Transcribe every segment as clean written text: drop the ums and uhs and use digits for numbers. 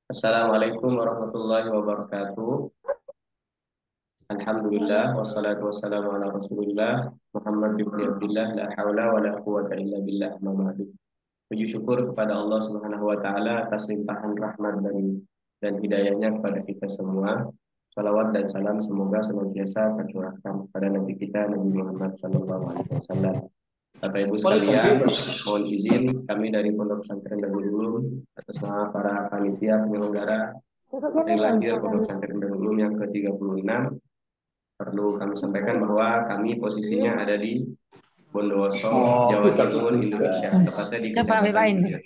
Assalamualaikum warahmatullahi wabarakatuh. Alhamdulillah wassalatu wassalamu ala Rasulillah Muhammad bin Abdullah la haula wa la quwata illa billah amma ba'du. Puji syukur kepada Allah Subhanahu wa taala atas limpahan rahmat dan hidayahnya kepada kita semua. Salawat dan salam semoga senantiasa tercurahkan kepada Nabi kita Nabi Muhammad sallallahu alaihi wasallam. Bapak Ibu sekalian, mohon izin kami dari Pondok Pesantren Darul Ulum atas nama para panitia penyelenggara Hari Lahir Pondok Pesantren Darul Ulum yang ke-36, perlu kami sampaikan bahwa kami posisinya ada di Bondowoso, Jawa Timur, Indonesia, tepatnya di Siapa Kecamatan lain? Bujur.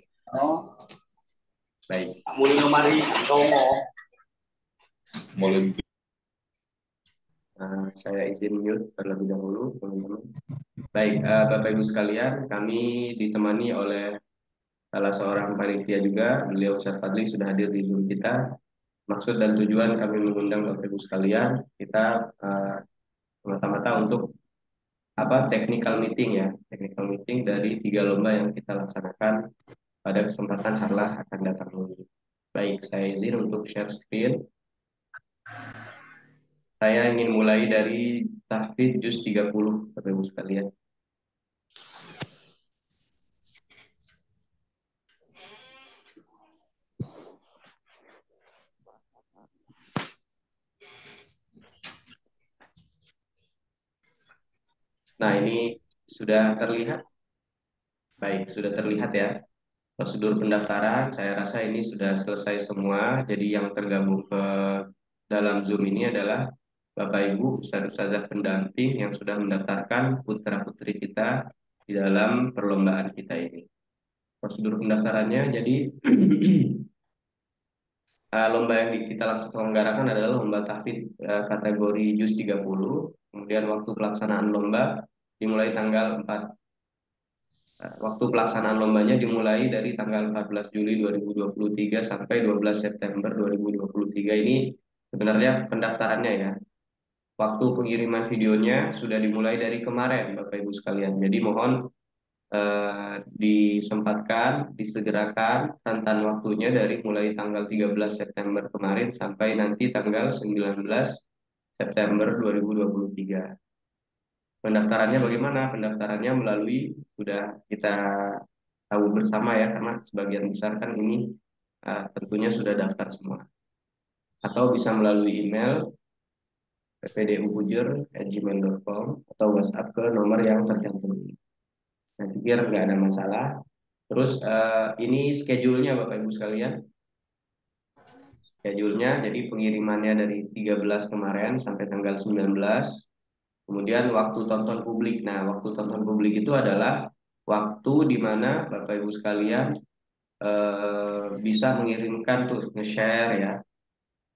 Baik. Saya izin mute terlebih dahulu, teman-teman. Baik, Bapak Ibu sekalian, kami ditemani oleh salah seorang panitia juga, beliau Ustaz Fadli sudah hadir di Zoom kita. Maksud dan tujuan kami mengundang Bapak Ibu sekalian, kita semata-mata untuk technical meeting ya, technical meeting dari 3 lomba yang kita laksanakan pada kesempatan harlah akan datang ini. Baik, saya izin untuk share screen. Saya ingin mulai dari tahfidz juz 30, Bapak Ibu sekalian. Nah, ini sudah terlihat? Baik, sudah terlihat ya. Prosedur pendaftaran, saya rasa ini sudah selesai semua. Jadi yang tergabung ke dalam Zoom ini adalah Bapak Ibu, Ustazah pendamping yang sudah mendaftarkan putra-putri kita di dalam perlombaan kita ini. Prosedur pendaftarannya, jadi lomba yang kita selenggarakan adalah lomba tahfidz kategori juz 30. Kemudian waktu pelaksanaan lomba dimulai tanggal 4. Waktu pelaksanaan lombanya dimulai dari tanggal 14 Juli 2023 sampai 12 September 2023. Ini sebenarnya pendaftarannya ya. Waktu pengiriman videonya sudah dimulai dari kemarin, Bapak Ibu sekalian. Jadi mohon disempatkan, disegerakan rentan waktunya dari mulai tanggal 13 September kemarin sampai nanti tanggal 19 September 2023. Pendaftarannya bagaimana? Pendaftarannya melalui, sudah kita tahu bersama ya, karena sebagian besar kan ini tentunya sudah daftar semua. Atau bisa melalui email ppdubujur@gmail.com atau WhatsApp ke nomor yang tercantum ini. Saya pikir nggak ada masalah. Terus ini schedule-nya Bapak Ibu sekalian. Schedule-nya jadi pengirimannya dari 13 kemarin sampai tanggal 19. Kemudian waktu tonton publik. Nah, waktu tonton publik itu adalah waktu di mana Bapak Ibu sekalian bisa mengirimkan tuh nge-share ya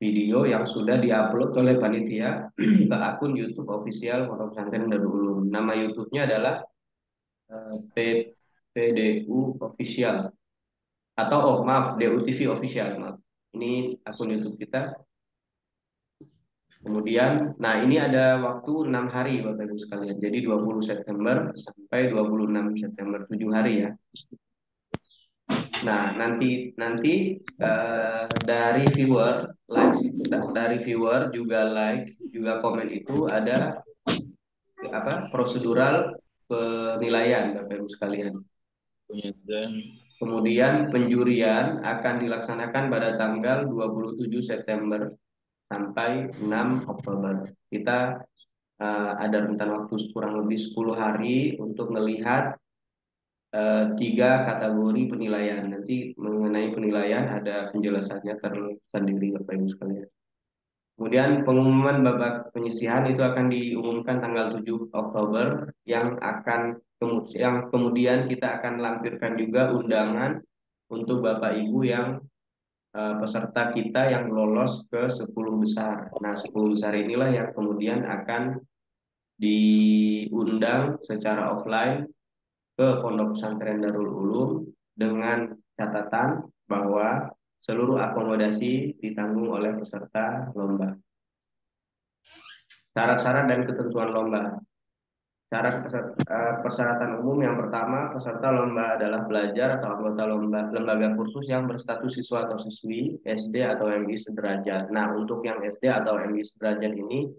video yang sudah diupload oleh panitia ke akun YouTube official Pondok Pesantren Darul Ulum. Nama YouTube-nya adalah PDU official atau maaf, DUTV official, maaf. Ini akun YouTube kita. Kemudian, nah ini ada waktu 6 hari Bapak Ibu sekalian. Jadi 20 September sampai 26 September, 7 hari ya. Nah, nanti dari viewer, dari viewer juga like, juga komen itu ada prosedural penilaian Bapak Ibu sekalian. Kemudian penjurian akan dilaksanakan pada tanggal 27 September sampai 6 Oktober. Kita ada rentan waktu kurang lebih 10 hari untuk melihat 3 kategori penilaian. Nanti mengenai penilaian ada penjelasannya tersendiri Bapak Ibu sekalian. Kemudian pengumuman babak penyisihan itu akan diumumkan tanggal 7 Oktober yang kemudian kita akan lampirkan juga undangan untuk Bapak Ibu yang peserta kita yang lolos ke 10 besar. Nah, 10 besar inilah yang kemudian akan diundang secara offline ke Pondok Pesantren Darul Ulum dengan catatan bahwa seluruh akomodasi ditanggung oleh peserta lomba. Syarat-syarat dan ketentuan lomba. Persyaratan umum yang pertama, peserta lomba adalah pelajar atau anggota lembaga kursus yang berstatus siswa atau siswi SD atau MI sederajat. Nah, untuk yang SD atau MI sederajat ini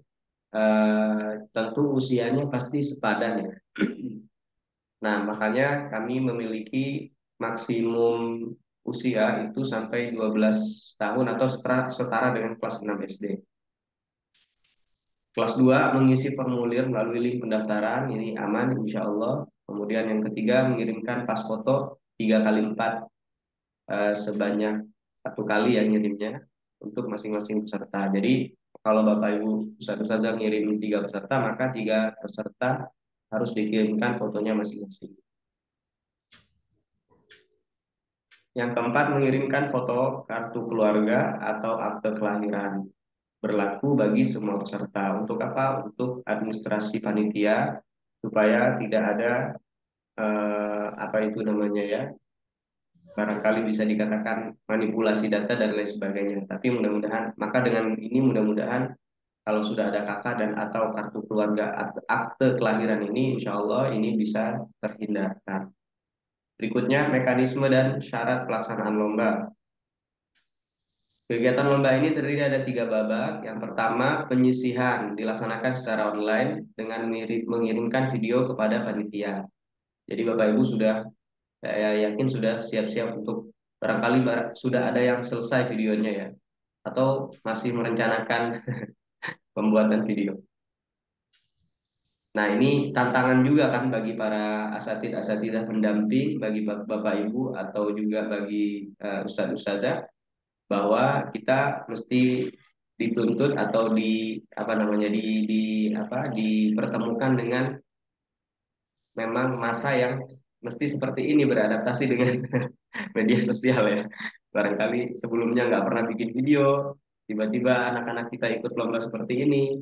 tentu usianya pasti sepadan ya. Nah, makanya kami memiliki maksimum usia itu sampai 12 tahun atau setara dengan kelas 6 SD. Kelas 2 mengisi formulir melalui link pendaftaran, ini aman insya Allah. Kemudian yang ketiga mengirimkan pas foto 3 kali 4 sebanyak 1 kali ya ngirimnya untuk masing-masing peserta. Jadi kalau Bapak Ibu Ustadz ngirim 3 peserta, maka 3 peserta harus dikirimkan fotonya masing-masing. Yang keempat, mengirimkan foto kartu keluarga atau akte kelahiran. Berlaku bagi semua peserta. Untuk apa? Untuk administrasi panitia, supaya tidak ada apa itu namanya ya, barangkali bisa dikatakan manipulasi data dan lain sebagainya. Tapi mudah-mudahan, maka dengan ini mudah-mudahan kalau sudah ada kakak dan atau kartu keluarga akte kelahiran ini, insya Allah ini bisa terhindarkan. Berikutnya, mekanisme dan syarat pelaksanaan lomba. Kegiatan lomba ini terdiri ada 3 babak. Yang pertama, penyisihan dilaksanakan secara online dengan mengirimkan video kepada panitia. Jadi Bapak Ibu sudah, saya yakin sudah siap-siap untuk barangkali sudah ada yang selesai videonya ya, atau masih merencanakan pembuatan video. Nah, ini tantangan juga kan bagi para asatidah pendamping, bagi Bapak Ibu atau juga bagi Ustadz-Ustadzah, bahwa kita mesti dituntut atau di apa namanya dipertemukan dengan memang masa yang mesti seperti ini beradaptasi dengan media sosial ya. Barangkali sebelumnya nggak pernah bikin video, tiba-tiba anak-anak kita ikut lomba seperti ini,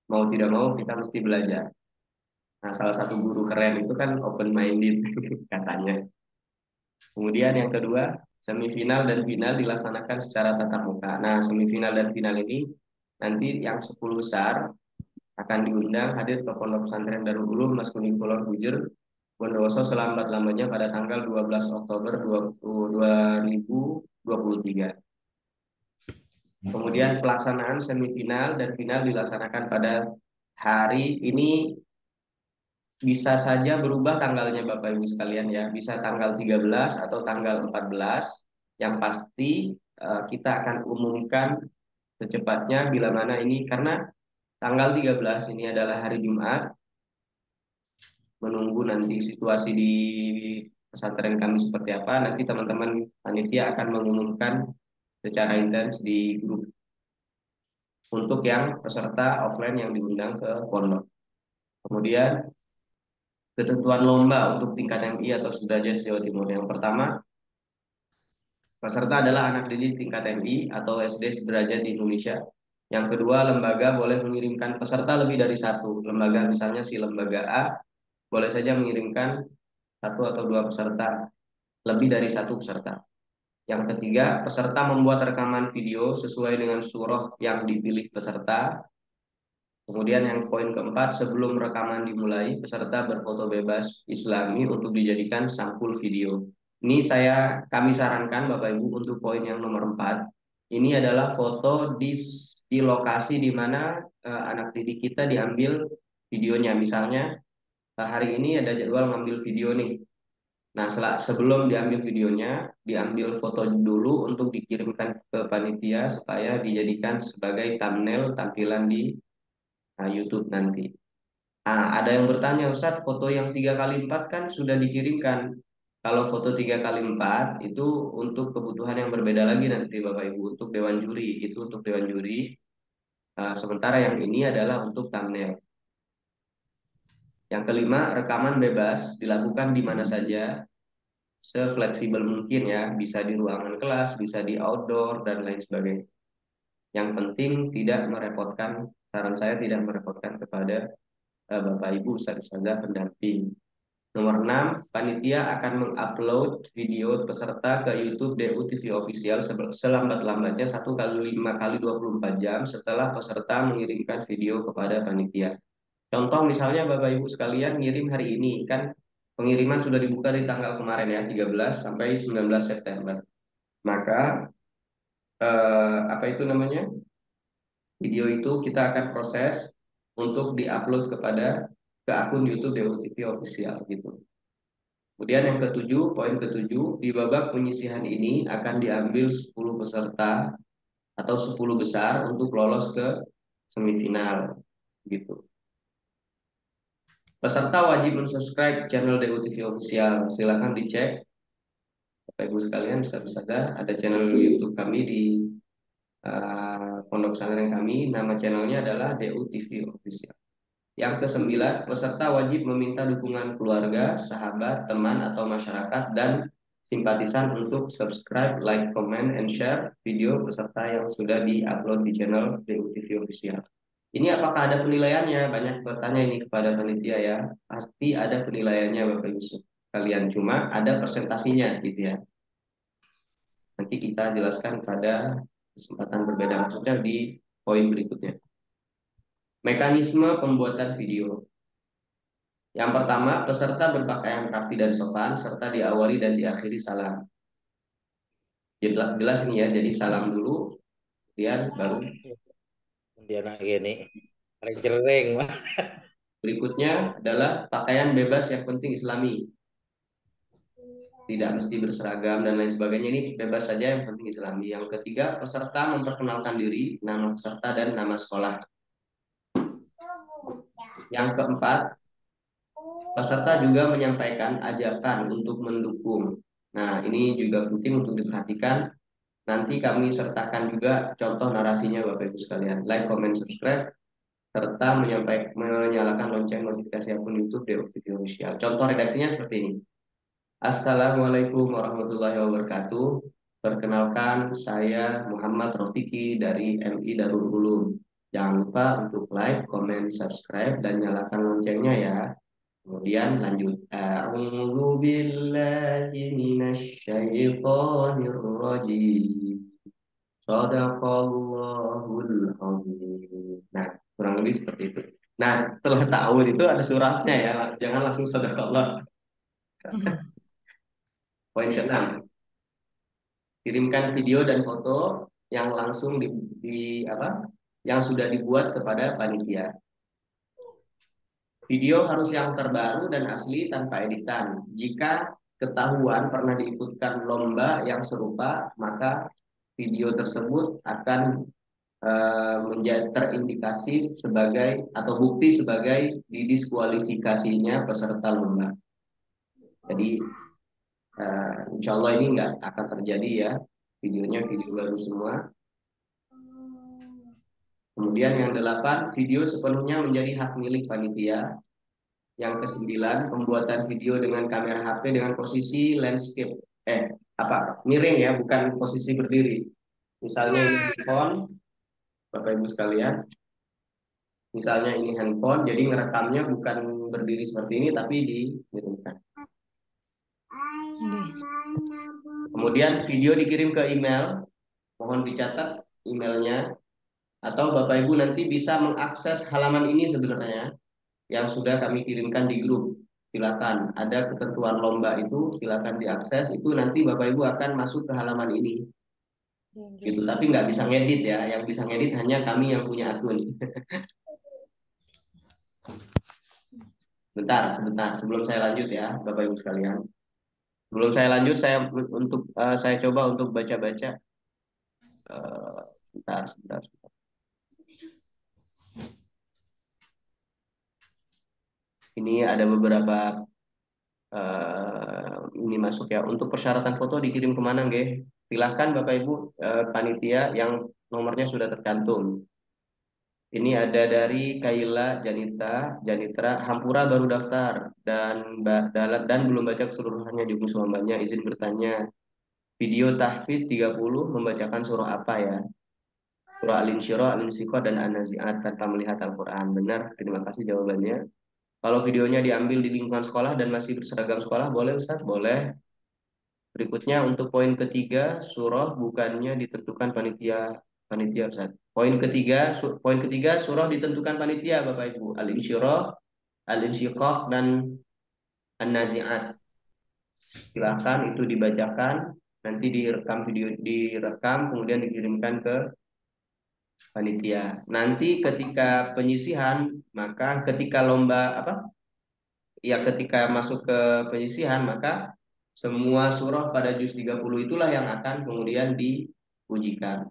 mau tidak mau kita mesti belajar. Nah, salah satu guru keren itu kan open minded katanya. Kemudian yang kedua, semifinal dan final dilaksanakan secara tatap muka. Nah, semifinal dan final ini nanti yang 10 besar akan diundang hadir ke Pondok Pesantren Darul Ulum Mas Kuning Kulon Bujur Bondowoso selambat-lambatnya pada tanggal 12 Oktober 2023. Kemudian pelaksanaan semifinal dan final dilaksanakan pada hari ini, bisa saja berubah tanggalnya Bapak Ibu sekalian ya, bisa tanggal 13 atau tanggal 14. Yang pasti kita akan umumkan secepatnya bila mana ini, karena tanggal 13 ini adalah hari Jumat, menunggu nanti situasi di pesantren kami seperti apa, nanti teman-teman panitia akan mengumumkan secara intens di grup untuk yang peserta offline yang diundang ke pondok. Kemudian ketentuan lomba untuk tingkat MI atau sudrajat Jawa Timur. Yang pertama, peserta adalah anak didik tingkat MI atau SD sederajat di Indonesia. Yang kedua, lembaga boleh mengirimkan peserta lebih dari satu. Lembaga misalnya si lembaga A boleh saja mengirimkan 1 atau 2 peserta, lebih dari 1 peserta. Yang ketiga, peserta membuat rekaman video sesuai dengan surah yang dipilih peserta. Kemudian yang poin keempat, sebelum rekaman dimulai, peserta berfoto bebas Islami untuk dijadikan sampul video. Ini kami sarankan Bapak Ibu untuk poin yang nomor 4. Ini adalah foto di lokasi di mana anak didik kita diambil videonya. Misalnya hari ini ada jadwal ngambil video nih. Nah, sebelum diambil videonya, diambil foto dulu untuk dikirimkan ke panitia supaya dijadikan sebagai thumbnail tampilan di YouTube nanti. Nah, ada yang bertanya, Ustadz, foto yang 3 kali 4 kan sudah dikirimkan. Kalau foto 3 kali 4 itu untuk kebutuhan yang berbeda lagi nanti Bapak Ibu, untuk Dewan Juri. Itu untuk Dewan Juri. Sementara yang ini adalah untuk thumbnail. Yang kelima, rekaman bebas dilakukan di mana saja, sefleksibel mungkin ya. Bisa di ruangan kelas, bisa di outdoor, dan lain sebagainya. Yang penting tidak merepotkan, saran saya tidak merepotkan kepada Bapak Ibu Ustadz pendamping. Nomor 6, panitia akan mengupload video peserta ke YouTube DU TV Official selambat-lambatnya 1 kali 5 kali 24 jam setelah peserta mengirimkan video kepada panitia. Contoh misalnya Bapak Ibu sekalian ngirim hari ini, kan pengiriman sudah dibuka di tanggal kemarin ya, 13 sampai 19 September. Maka apa itu namanya? Video itu kita akan proses untuk diupload ke akun YouTube Dewo TV Official gitu. Kemudian yang ketujuh, poin ketujuh, di babak penyisihan ini akan diambil 10 peserta atau 10 besar untuk lolos ke semifinal gitu. Peserta wajib mensubscribe channel Dewo TV Official. Silakan dicek Bapak Ibu sekalian, bisa-bisa ada channel YouTube kami di pondok pesantren kami. Nama channelnya adalah DU TV Official. Yang kesembilan, peserta wajib meminta dukungan keluarga, sahabat, teman, atau masyarakat dan simpatisan untuk subscribe, like, comment, and share video peserta yang sudah di-upload di channel DU TV Official. Ini apakah ada penilaiannya? Banyak bertanya ini kepada panitia ya. Pasti ada penilaiannya Bapak Ibu sekalian. Cuma ada presentasinya gitu ya. Nanti kita jelaskan pada kesempatan berbeda maksudnya di poin berikutnya. Mekanisme pembuatan video. Yang pertama, peserta berpakaian rapi dan sopan serta diawali dan diakhiri salam. Jelas, jelas ini ya, jadi salam dulu, kemudian baru Dia nak gini, jering mah. berikutnya adalah pakaian bebas yang penting Islami. Tidak mesti berseragam dan lain sebagainya, ini bebas saja yang penting Islami. Yang ketiga, peserta memperkenalkan diri, nama peserta dan nama sekolah. Yang keempat, peserta juga menyampaikan ajakan untuk mendukung. Nah, ini juga penting untuk diperhatikan. Nanti kami sertakan juga contoh narasinya Bapak Ibu sekalian. Like, comment, subscribe, serta menyalakan lonceng notifikasi akun YouTube Dewo TV Official. Contoh redaksinya seperti ini. Assalamualaikum warahmatullahi wabarakatuh. Perkenalkan, saya Muhammad Rofiki dari MI Darul Ulum. Jangan lupa untuk like, comment, subscribe, dan nyalakan loncengnya ya. Kemudian lanjut. A'udzu billahi minasyaitonir rajim. Shadaqallahul azim. Nah, kurang lebih seperti itu. Nah, setelah ta'awud itu ada suratnya ya. Jangan langsung shadaqallah. Poin ke-6. Kirimkan video dan foto yang langsung apa? Yang sudah dibuat kepada panitia. Video harus yang terbaru dan asli tanpa editan. Jika ketahuan pernah diikutkan lomba yang serupa, maka video tersebut akan menjadi terindikasi sebagai atau bukti sebagai didiskualifikasinya peserta lomba. Jadi insya Allah ini nggak akan terjadi ya, videonya video baru semua. Kemudian yang 8, video sepenuhnya menjadi hak milik panitia. Yang ke-9, pembuatan video dengan kamera HP dengan posisi landscape. Miring ya, bukan posisi berdiri. Misalnya ini handphone, Bapak Ibu sekalian. Misalnya ini handphone, jadi ngerekamnya bukan berdiri seperti ini, tapi dimiringkan. Kemudian video dikirim ke email, mohon dicatat emailnya. Atau Bapak Ibu nanti bisa mengakses halaman ini sebenarnya yang sudah kami kirimkan di grup. Silakan, ada ketentuan lomba itu, silakan diakses. Itu nanti Bapak Ibu akan masuk ke halaman ini. Gitu, tapi nggak bisa ngedit ya. Yang bisa ngedit hanya kami yang punya akun. Sebentar, sebelum saya lanjut ya, Bapak Ibu sekalian. Sebelum saya lanjut, saya coba untuk baca-baca. Sebentar. Ini ada beberapa ini masuk ya. Untuk persyaratan foto dikirim kemana, nggih? Silahkan Bapak Ibu panitia yang nomornya sudah tercantum. Ini ada dari Kaila Janitra Hampura baru daftar dan belum baca keseluruhannya di musuhnya. Izin bertanya, video tahfidz 30 membacakan surah apa ya? Surah Al-Insyirah, Al-Insyirah, dan An-Nazi'at tanpa melihat Al-Quran. Benar, terima kasih jawabannya. Kalau videonya diambil di lingkungan sekolah dan masih berseragam sekolah, boleh Ustaz? Boleh. Berikutnya untuk poin ketiga, surah bukannya ditentukan panitia Panitia Ustaz. Poin ketiga surah ditentukan panitia Bapak Ibu. Al-Insyirah, Al-Insyiqaq dan An-Nazi'at. Silakan itu dibacakan, nanti direkam kemudian dikirimkan ke panitia. Nanti ketika penyisihan, maka ketika lomba apa? Ya ketika masuk ke penyisihan, maka semua surah pada juz 30 itulah yang akan kemudian diujikan.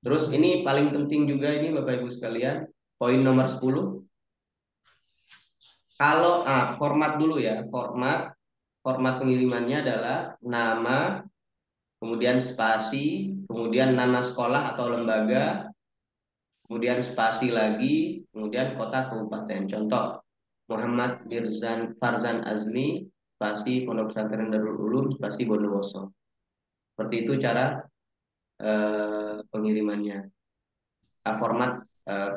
Terus ini paling penting juga ini Bapak Ibu sekalian, poin nomor 10. Kalau format dulu ya, format pengirimannya adalah nama, kemudian spasi, kemudian nama sekolah atau lembaga, kemudian spasi lagi, kemudian kota kabupaten. Contoh, Muhammad Mirzan Farzan Azmi, spasi Pondok Pesantren Darul Ulum, spasi Bondowoso. Seperti itu cara pengirimannya, format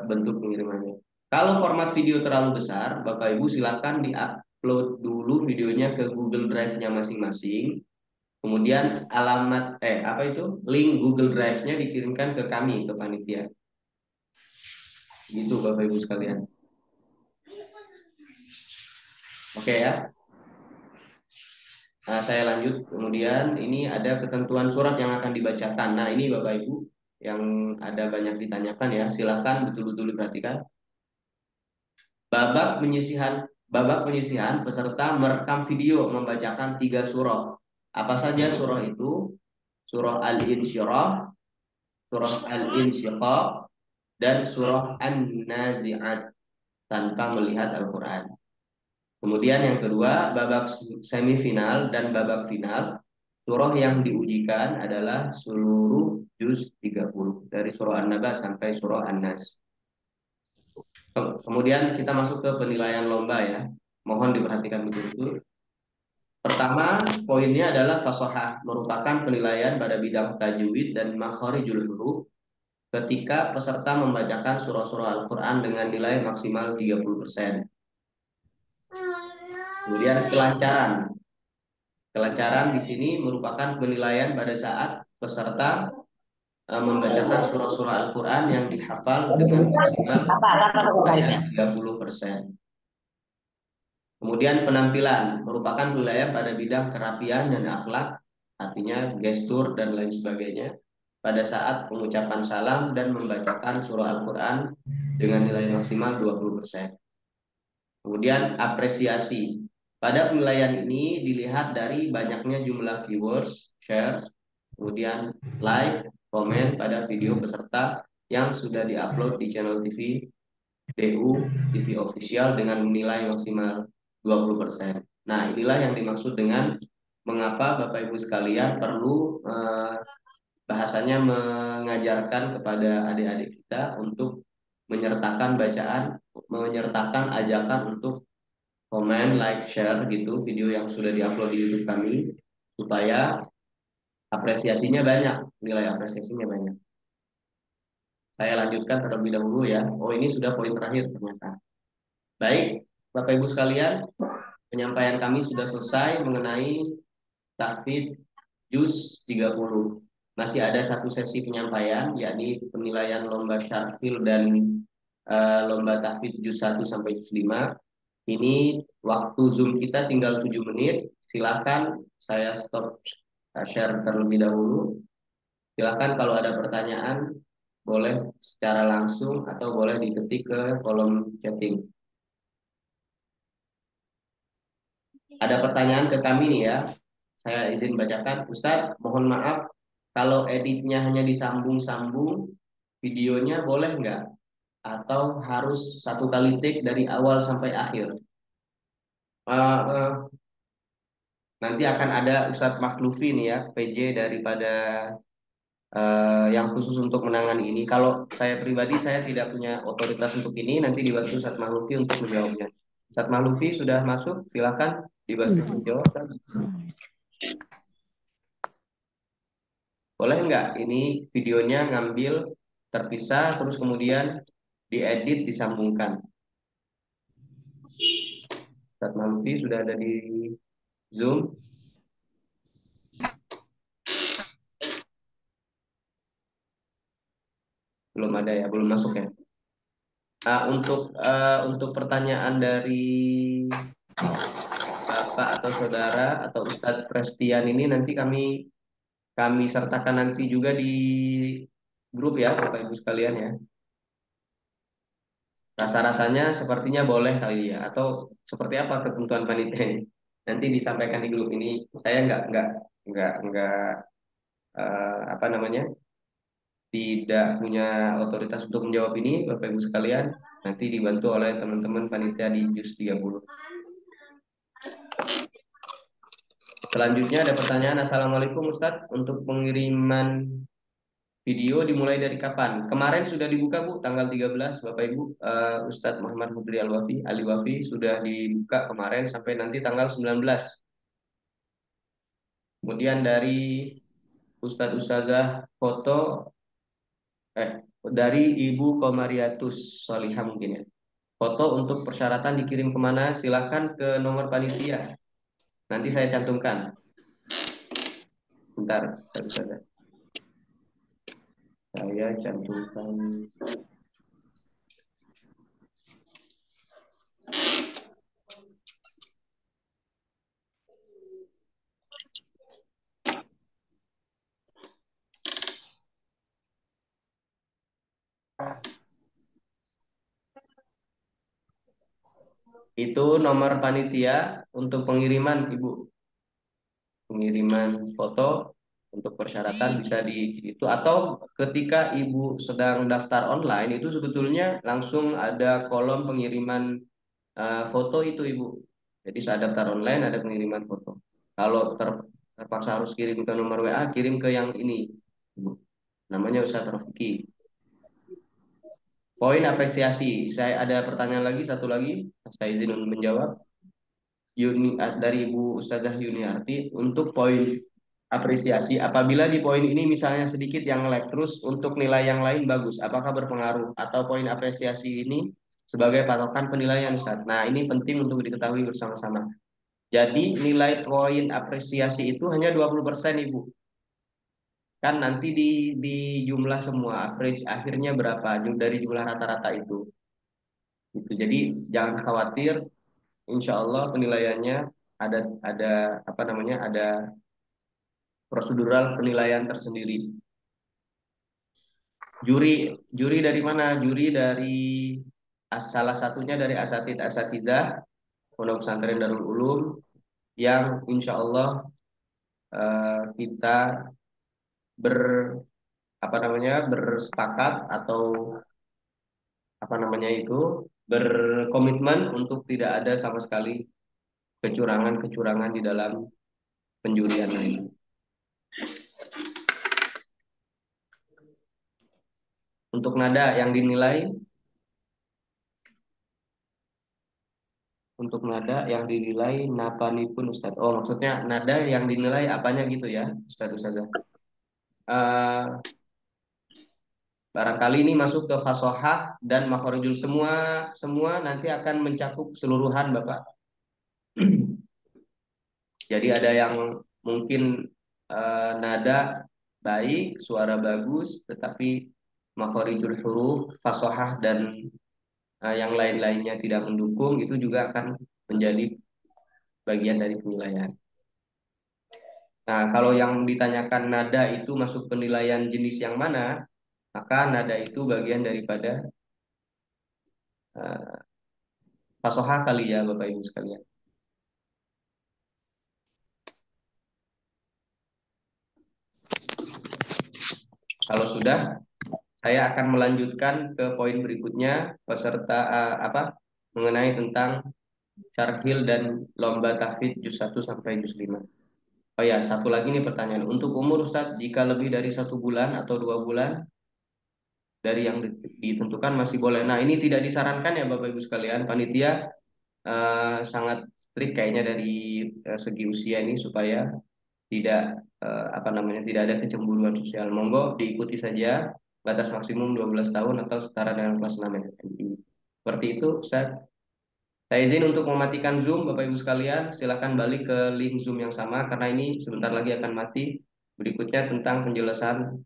bentuk pengirimannya. Kalau format video terlalu besar, Bapak Ibu silakan diupload dulu videonya ke Google Drive-nya masing-masing. Kemudian link Google Drive-nya dikirimkan ke kami, ke panitia. Gitu Bapak Ibu sekalian. Oke ya. Nah, saya lanjut. Kemudian ini ada ketentuan surat yang akan dibacakan. Nah, ini Bapak Ibu yang ada banyak ditanyakan ya. Silakan betul-betul diperhatikan. Babak penyisihan peserta merekam video membacakan 3 surah. Apa saja surah itu? Surah Al-Insyirah, surah Al-Insyiqaq, dan surah An-Nazi'at tanpa melihat Al-Quran. Kemudian yang kedua, babak semifinal dan babak final. Surah yang diujikan adalah seluruh juz 30 dari surah An-Naba sampai surah An-Nas. Kemudian kita masuk ke penilaian lomba ya. Mohon diperhatikan betul-betul. Pertama, poinnya adalah fasahah, merupakan penilaian pada bidang tajwid dan makharijul huruf ketika peserta membacakan surah-surah Al-Quran dengan nilai maksimal 30%. Kemudian kelancaran. Kelancaran di sini merupakan penilaian pada saat peserta membacakan surah-surah Al-Quran yang dihafal dengan maksimal 30%. Kemudian penampilan merupakan penilaian pada bidang kerapian dan akhlak, artinya gestur dan lain sebagainya, pada saat pengucapan salam dan membacakan surah Al-Quran dengan nilai maksimal 20%. Kemudian apresiasi. Pada penilaian ini dilihat dari banyaknya jumlah viewers, share, kemudian like, komen pada video peserta yang sudah diupload di channel TV DU TV official dengan nilai maksimal 20%. Nah, inilah yang dimaksud dengan mengapa Bapak Ibu sekalian perlu bahasanya mengajarkan kepada adik-adik kita untuk menyertakan ajakan untuk komen, like, share gitu video yang sudah diupload di YouTube kami supaya apresiasinya banyak, nilai apresiasinya banyak. Saya lanjutkan terlebih dahulu ya. Oh, ini sudah poin terakhir ternyata. Baik, Bapak Ibu sekalian, penyampaian kami sudah selesai mengenai tahfidz juz 30. Masih ada satu sesi penyampaian, yakni penilaian lomba syarhil dan lomba tahfidz juz 1 sampai juz 5. Ini waktu Zoom kita tinggal 7 menit. Silakan saya stop share terlebih dahulu. Silakan kalau ada pertanyaan boleh secara langsung atau boleh diketik ke kolom chatting. Ada pertanyaan ke kami nih ya. Saya izin bacakan. Ustadz, mohon maaf kalau editnya hanya disambung-sambung, videonya boleh nggak? Atau harus satu kali take dari awal sampai akhir? Nanti akan ada Ustadz Makhlufi nih ya, PJ daripada yang khusus untuk menangani ini. Kalau saya pribadi, saya tidak punya otoritas untuk ini. Nanti dibantu Ustadz Makhlufi untuk menjawabnya. Ustadz Makhlufi sudah masuk, silakan dibantu menjawab. Boleh nggak ini videonya ngambil terpisah terus kemudian diedit disambungkan? Ustadz Makhlufi sudah ada di Zoom. Belum ada ya, belum masuk ya. Untuk pertanyaan dari Bapak atau Saudara atau Ustadz Prestian ini nanti kami kami sertakan nanti juga di grup ya, Bapak Ibu sekalian ya. Rasa-rasanya sepertinya boleh kali ya, atau seperti apa ketentuan panitia ini? Nanti disampaikan di grup ini. Saya nggak apa namanya, tidak punya otoritas untuk menjawab ini, Bapak Ibu sekalian. Nanti dibantu oleh teman-teman panitia di JUS 30. Selanjutnya ada pertanyaan, Assalamualaikum Ustadz, untuk pengiriman video dimulai dari kapan? Kemarin sudah dibuka Bu, tanggal 13 Bapak Ibu. Ustadz Muhammad Hudri Al-Wafi sudah dibuka kemarin sampai nanti tanggal 19. Kemudian dari Ustadz Ustazah foto eh dari Ibu Komariatus Solihah mungkin ya. Foto untuk persyaratan dikirim kemana? Silakan ke nomor panitia. Nanti saya cantumkan. Bentar, Ustadz Ustazah. Saya cantumkan. Itu nomor panitia untuk pengiriman, Ibu. Pengiriman foto untuk persyaratan bisa di itu, atau ketika Ibu sedang daftar online itu sebetulnya langsung ada kolom pengiriman foto itu, Ibu. Jadi saat daftar online ada pengiriman foto. Kalau terpaksa harus kirim ke nomor WA, kirim ke yang ini, Ibu. Namanya Ustadz Rofiki. Poin apresiasi. Saya ada pertanyaan lagi, satu lagi. Saya izin untuk menjawab. Dari Ibu Ustazah Yuniarti untuk poin apresiasi. Apabila di poin ini misalnya sedikit yang lag, terus untuk nilai yang lain bagus, apakah berpengaruh? Atau poin apresiasi ini sebagai patokan penilaian, Ustaz? Nah, ini penting untuk diketahui bersama-sama. Jadi nilai poin apresiasi itu hanya 20%, Ibu. Kan nanti di jumlah semua average akhirnya berapa dari jumlah rata-rata itu. Gitu. Jadi jangan khawatir, insya Allah penilaiannya ada apa namanya, ada prosedural penilaian tersendiri. Juri juri dari mana? Juri dari salah satunya dari asatidah Pondok Pesantren Darul Ulum yang insya Allah kita ber apa namanya bersepakat atau apa namanya itu berkomitmen untuk tidak ada sama sekali kecurangan-kecurangan di dalam penjurian ini. Untuk nada yang dinilai, napanipun Ustaz. Oh, maksudnya nada yang dinilai apanya gitu ya, Ustaz Ustazah. Eh, Barangkali ini masuk ke fasohah dan makhorijul, semua semua nanti akan mencakup keseluruhan Bapak. Jadi ada yang mungkin nada baik, suara bagus, tetapi makhorijul huruf, fasohah dan yang lain-lainnya tidak mendukung, itu juga akan menjadi bagian dari penilaian. Nah, kalau yang ditanyakan nada itu masuk penilaian jenis yang mana, maka nada itu bagian daripada uh, fasohah kali ya, Bapak Ibu sekalian. Kalau sudah, saya akan melanjutkan ke poin berikutnya, peserta mengenai tentang syarhil dan lomba tahfidz juz 1 sampai juz 5. Oh ya, satu lagi nih pertanyaan. Untuk umur Ustadz, jika lebih dari 1 bulan atau 2 bulan dari yang ditentukan masih boleh. Nah, ini tidak disarankan ya Bapak Ibu sekalian. Panitia sangat strict kayaknya dari segi usia ini supaya tidak apa namanya, tidak ada kecemburuan sosial. Monggo diikuti saja, batas maksimum 12 tahun atau setara dengan kelas 6 MTI. Seperti itu, Ustaz. Saya izin untuk mematikan Zoom, Bapak Ibu sekalian. Silakan balik ke link Zoom yang sama karena ini sebentar lagi akan mati. Berikutnya tentang penjelasan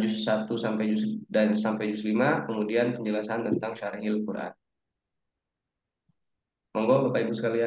juz 1 sampai juz 5, kemudian penjelasan tentang syarahil Quran. Monggo Bapak Ibu sekalian.